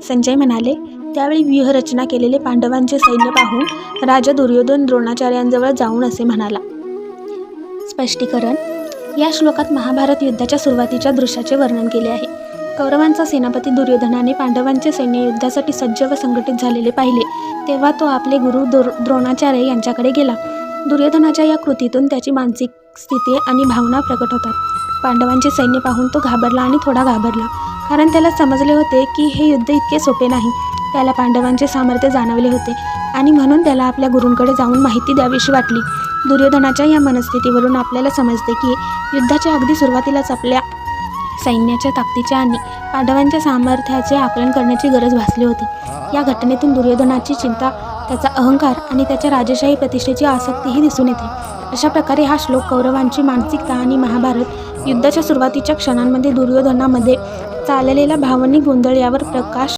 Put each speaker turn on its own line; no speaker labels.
संजय म्हणाले. त्यावेळी व्यूहरचना केलेले पांडवांचे सैन्य पाहून राजा दुर्योधन द्रोणाचार्यांजवळ जाऊन असे म्हणाला. स्पष्टीकरण. या श्लोकात महाभारत युद्धाच्या सुरुवातीच्या दृश्याचे वर्णन केले आहे. कौरवांचा सेनापती दुर्योधनाने पांडवांचे सैन्य युद्धासाठी सज्ज व संघटित झालेले पाहिले तेव्हा तो आपले गुरु द्रोणाचार्य यांच्याकडे गेला. दुर्योधनाच्या या कृतीतून त्याची मानसिक स्थिती आणि भावना प्रकट होतात. पांडवांचे सैन्य पाहून तो घाबरला आणि थोडा घाबरला, कारण त्याला समजले होते की हे युद्ध इतके सोपे नाही. त्याला पांडवांचे सामर्थ्य जाणवले होते आणि म्हणून त्याला आपल्या गुरूंकडे जाऊन माहिती द्यावीशी वाटली. दुर्योधनाच्या या मनस्थितीवरून आपल्याला समजते की युद्धाच्या अगदी सुरुवातीलाच आपल्या सैन्याच्या ताकदीचे आणि पांडवांच्या सामर्थ्याचे आकलन करण्याची गरज भासली होती. या घटनेतून दुर्योधनाची चिंता, त्याचा अहंकार आणि त्याच्या राजेशाही प्रतिष्ठेची आसक्तीही दिसून येते. अशा प्रकारे हा श्लोक कौरवांची मानसिकता आणि महाभारत युद्धाच्या सुरुवातीच्या क्षणांमध्ये दुर्योधनामध्ये चाललेला भावनिक गोंधळ यावर प्रकाश